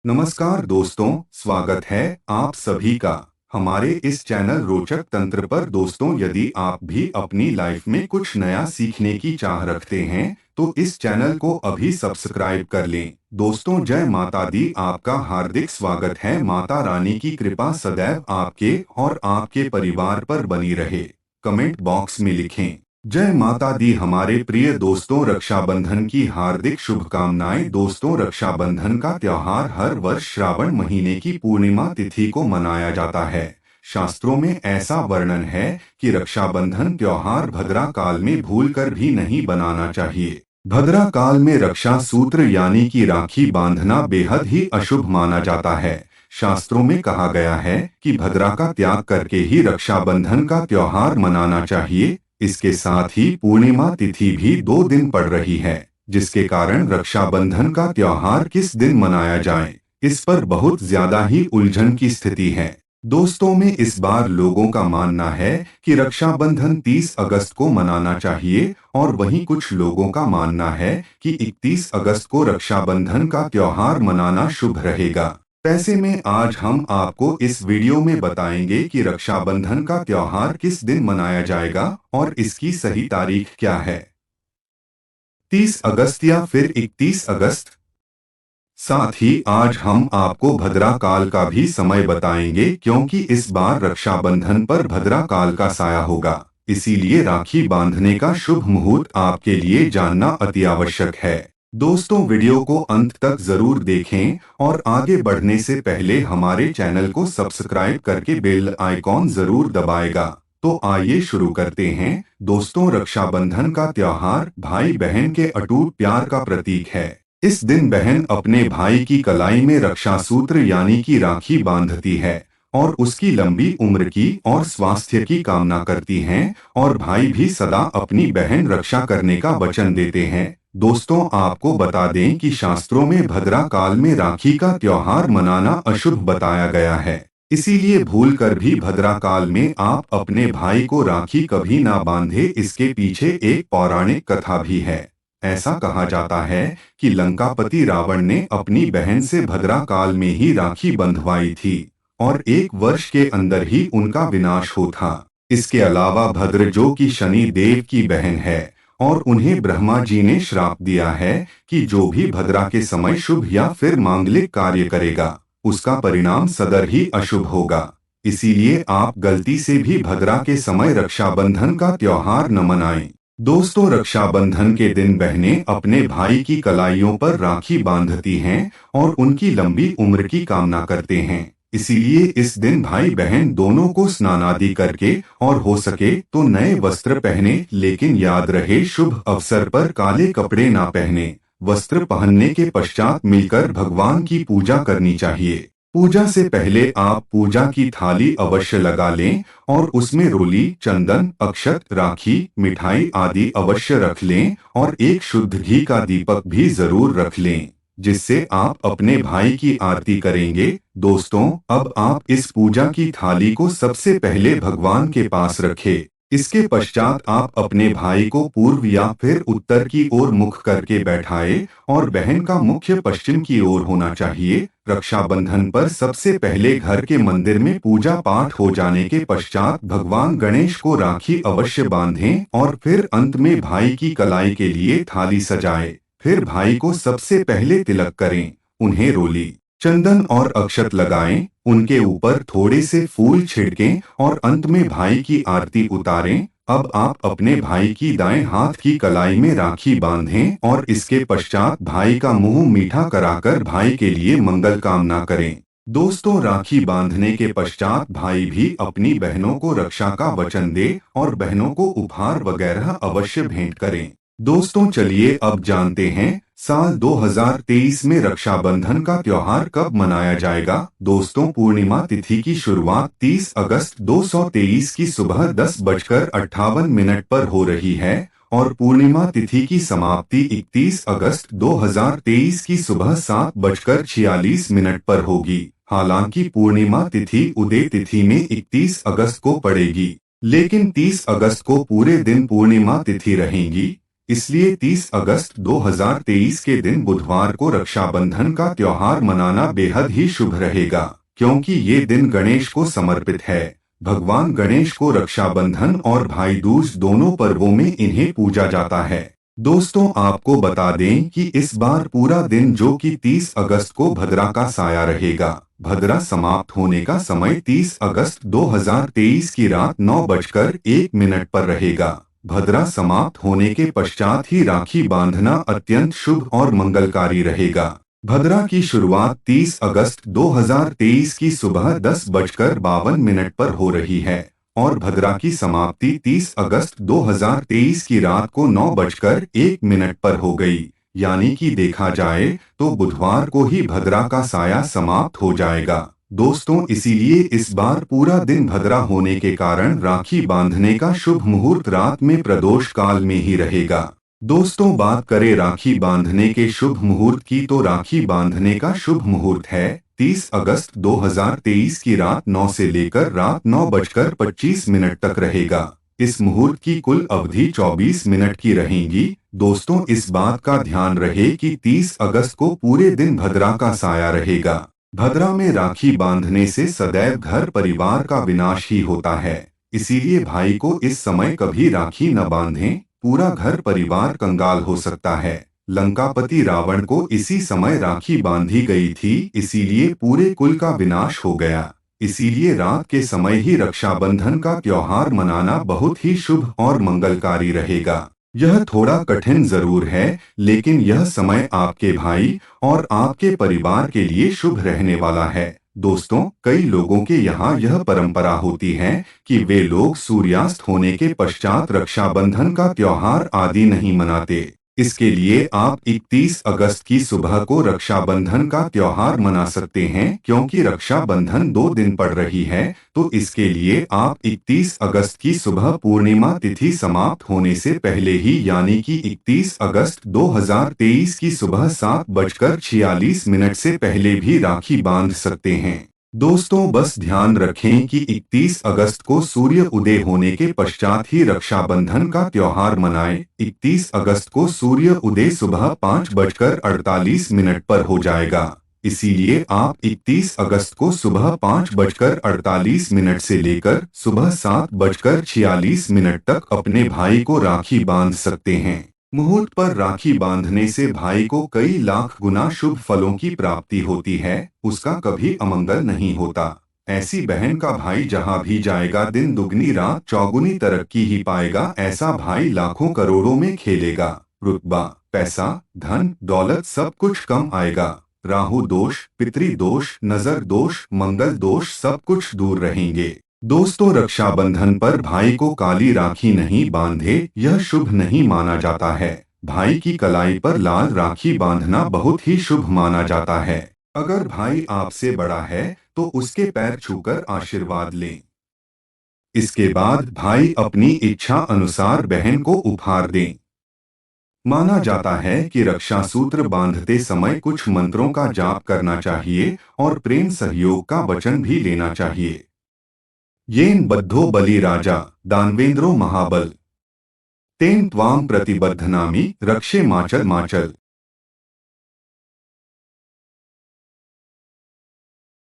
नमस्कार दोस्तों, स्वागत है आप सभी का हमारे इस चैनल रोचक तंत्र पर। दोस्तों, यदि आप भी अपनी लाइफ में कुछ नया सीखने की चाह रखते हैं तो इस चैनल को अभी सब्सक्राइब कर लें। दोस्तों, जय माता दी, आपका हार्दिक स्वागत है। माता रानी की कृपा सदैव आपके और आपके परिवार पर बनी रहे। कमेंट बॉक्स में लिखें जय माता दी। हमारे प्रिय दोस्तों, रक्षाबंधन की हार्दिक शुभकामनाएं। दोस्तों, रक्षाबंधन का त्योहार हर वर्ष श्रावण महीने की पूर्णिमा तिथि को मनाया जाता है। शास्त्रों में ऐसा वर्णन है कि रक्षाबंधन त्योहार भद्रा काल में भूलकर भी नहीं बनाना चाहिए। भद्रा काल में रक्षा सूत्र यानी कि राखी बांधना बेहद ही अशुभ माना जाता है। शास्त्रों में कहा गया है कि भद्रा का त्याग करके ही रक्षाबंधन का त्योहार मनाना चाहिए। इसके साथ ही पूर्णिमा तिथि भी 2 दिन पड़ रही है, जिसके कारण रक्षाबंधन का त्योहार किस दिन मनाया जाए, इस पर बहुत ज्यादा ही उलझन की स्थिति है। दोस्तों में इस बार लोगों का मानना है कि रक्षाबंधन 30 अगस्त को मनाना चाहिए और वहीं कुछ लोगों का मानना है कि 31 अगस्त को रक्षाबंधन का त्योहार मनाना शुभ रहेगा। ऐसे में आज हम आपको इस वीडियो में बताएंगे कि रक्षाबंधन का त्योहार किस दिन मनाया जाएगा और इसकी सही तारीख क्या है, 30 अगस्त या फिर 31 अगस्त। साथ ही आज हम आपको भद्रा काल का भी समय बताएंगे, क्योंकि इस बार रक्षाबंधन पर भद्रा काल का साया होगा। इसीलिए राखी बांधने का शुभ मुहूर्त आपके लिए जानना अति आवश्यक है। दोस्तों, वीडियो को अंत तक जरूर देखें और आगे बढ़ने से पहले हमारे चैनल को सब्सक्राइब करके बेल आइकॉन जरूर दबाएगा। तो आइए शुरू करते हैं। दोस्तों, रक्षाबंधन का त्योहार भाई बहन के अटूट प्यार का प्रतीक है। इस दिन बहन अपने भाई की कलाई में रक्षा सूत्र यानी कि राखी बांधती है और उसकी लंबी उम्र की और स्वास्थ्य की कामना करती हैं, और भाई भी सदा अपनी बहन रक्षा करने का वचन देते हैं। दोस्तों, आपको बता दें कि शास्त्रों में भद्रा काल में राखी का त्योहार मनाना अशुभ बताया गया है। इसीलिए भूलकर भी भद्रा काल में आप अपने भाई को राखी कभी ना बांधे। इसके पीछे एक पौराणिक कथा भी है। ऐसा कहा जाता है कि लंकापति रावण ने अपनी बहन से भद्रा काल में ही राखी बंधवाई थी और 1 वर्ष के अंदर ही उनका विनाश हो था। इसके अलावा भद्र, जो कि शनि देव की बहन है, और उन्हें ब्रह्मा जी ने श्राप दिया है कि जो भी भद्रा के समय शुभ या फिर मांगलिक कार्य करेगा, उसका परिणाम सदैव ही अशुभ होगा। इसीलिए आप गलती से भी भद्रा के समय रक्षाबंधन का त्योहार न मनाएं। दोस्तों, रक्षाबंधन के दिन बहनें अपने भाई की कलाइयों पर राखी बांधती हैं और उनकी लंबी उम्र की कामना करते हैं। इसीलिए इस दिन भाई बहन दोनों को स्नान आदि करके और हो सके तो नए वस्त्र पहने, लेकिन याद रहे शुभ अवसर पर काले कपड़े ना पहने। वस्त्र पहनने के पश्चात मिलकर भगवान की पूजा करनी चाहिए। पूजा से पहले आप पूजा की थाली अवश्य लगा लें और उसमें रोली, चंदन, अक्षत, राखी, मिठाई आदि अवश्य रख लें और एक शुद्ध घी का दीपक भी जरूर रख लें, जिससे आप अपने भाई की आरती करेंगे। दोस्तों, अब आप इस पूजा की थाली को सबसे पहले भगवान के पास रखें। इसके पश्चात आप अपने भाई को पूर्व या फिर उत्तर की ओर मुख करके बैठाएं और बहन का मुख्य पश्चिम की ओर होना चाहिए। रक्षाबंधन पर सबसे पहले घर के मंदिर में पूजा पाठ हो जाने के पश्चात भगवान गणेश को राखी अवश्य बांधें और फिर अंत में भाई की कलाई के लिए थाली सजाएं। फिर भाई को सबसे पहले तिलक करें, उन्हें रोली, चंदन और अक्षत लगाएं, उनके ऊपर थोड़े से फूल छिड़कें और अंत में भाई की आरती उतारें। अब आप अपने भाई की दाएं हाथ की कलाई में राखी बांधें और इसके पश्चात भाई का मुंह मीठा कराकर भाई के लिए मंगल कामना करें। दोस्तों, राखी बांधने के पश्चात भाई भी अपनी बहनों को रक्षा का वचन दे और बहनों को उपहार वगैरह अवश्य भेंट करें। दोस्तों, चलिए अब जानते हैं साल 2023 में रक्षाबंधन का त्योहार कब मनाया जाएगा। दोस्तों, पूर्णिमा तिथि की शुरुआत 30 अगस्त 2023 की सुबह 10:58 पर हो रही है और पूर्णिमा तिथि की समाप्ति 31 अगस्त 2023 की सुबह 7:46 पर होगी। हालांकि पूर्णिमा तिथि उदय तिथि में 31 अगस्त को पड़ेगी, लेकिन 30 अगस्त को पूरे दिन पूर्णिमा तिथि रहेगी। इसलिए 30 अगस्त 2023 के दिन बुधवार को रक्षाबंधन का त्योहार मनाना बेहद ही शुभ रहेगा, क्योंकि ये दिन गणेश को समर्पित है। भगवान गणेश को रक्षाबंधन और भाई दूज दोनों पर्वों में इन्हें पूजा जाता है। दोस्तों, आपको बता दें कि इस बार पूरा दिन जो कि 30 अगस्त को भद्रा का साया रहेगा। भद्रा समाप्त होने का समय 30 अगस्त 2023 की रात 9:01 पर रहेगा। भद्रा समाप्त होने के पश्चात ही राखी बांधना अत्यंत शुभ और मंगलकारी रहेगा। भद्रा की शुरुआत 30 अगस्त 2023 की सुबह 10:52 पर हो रही है और भद्रा की समाप्ति 30 अगस्त 2023 की रात को 9:01 पर हो गई। यानी कि देखा जाए तो बुधवार को ही भद्रा का साया समाप्त हो जाएगा। दोस्तों, इसीलिए इस बार पूरा दिन भद्रा होने के कारण राखी बांधने का शुभ मुहूर्त रात में प्रदोष काल में ही रहेगा। दोस्तों, बात करें राखी बांधने के शुभ मुहूर्त की तो राखी बांधने का शुभ मुहूर्त है 30 अगस्त 2023 की रात 9 से लेकर रात 9:25 तक रहेगा। इस मुहूर्त की कुल अवधि 24 मिनट की रहेगी। दोस्तों, इस बात का ध्यान रहे कि 30 अगस्त को पूरे दिन भद्रा का साया रहेगा। भद्रा में राखी बांधने से सदैव घर परिवार का विनाश ही होता है। इसीलिए भाई को इस समय कभी राखी न बांधें, पूरा घर परिवार कंगाल हो सकता है। लंकापति रावण को इसी समय राखी बांधी गई थी, इसीलिए पूरे कुल का विनाश हो गया। इसीलिए रात के समय ही रक्षाबंधन का त्योहार मनाना बहुत ही शुभ और मंगलकारी रहेगा। यह थोड़ा कठिन जरूर है, लेकिन यह समय आपके भाई और आपके परिवार के लिए शुभ रहने वाला है। दोस्तों, कई लोगों के यहाँ यह परंपरा होती है कि वे लोग सूर्यास्त होने के पश्चात रक्षाबंधन का त्योहार आदि नहीं मनाते। इसके लिए आप 31 अगस्त की सुबह को रक्षाबंधन का त्योहार मना सकते हैं, क्योंकि रक्षाबंधन 2 दिन पड़ रही है। तो इसके लिए आप 31 अगस्त की सुबह पूर्णिमा तिथि समाप्त होने से पहले ही यानी कि 31 अगस्त 2023 की सुबह 7:46 से पहले भी राखी बांध सकते हैं। दोस्तों, बस ध्यान रखें कि 31 अगस्त को सूर्य उदय होने के पश्चात ही रक्षाबंधन का त्योहार मनाएं। 31 अगस्त को सूर्य उदय सुबह 5:48 पर हो जाएगा। इसीलिए आप 31 अगस्त को सुबह 5:48 से लेकर सुबह 7:46 तक अपने भाई को राखी बांध सकते हैं। मुहूर्त पर राखी बांधने से भाई को कई लाख गुना शुभ फलों की प्राप्ति होती है, उसका कभी अमंगल नहीं होता। ऐसी बहन का भाई जहां भी जाएगा दिन दुगनी रात चौगुनी तरक्की ही पाएगा। ऐसा भाई लाखों करोड़ों में खेलेगा। रुतबा, पैसा, धन दौलत सब कुछ कम आएगा। राहु दोष, पितृ दोष, नजर दोष, मंगल दोष सब कुछ दूर रहेंगे। दोस्तों, रक्षाबंधन पर भाई को काली राखी नहीं बांधे, यह शुभ नहीं माना जाता है। भाई की कलाई पर लाल राखी बांधना बहुत ही शुभ माना जाता है। अगर भाई आपसे बड़ा है तो उसके पैर छूकर आशीर्वाद लें। इसके बाद भाई अपनी इच्छा अनुसार बहन को उपहार दें। माना जाता है कि रक्षा सूत्र बांधते समय कुछ मंत्रों का जाप करना चाहिए और प्रेम सहयोग का वचन भी लेना चाहिए। येन बद्धो बलि राजा दानवेंद्रो महाबल तेन त्वां प्रतिबद्धनामि रक्षे माचल माचल।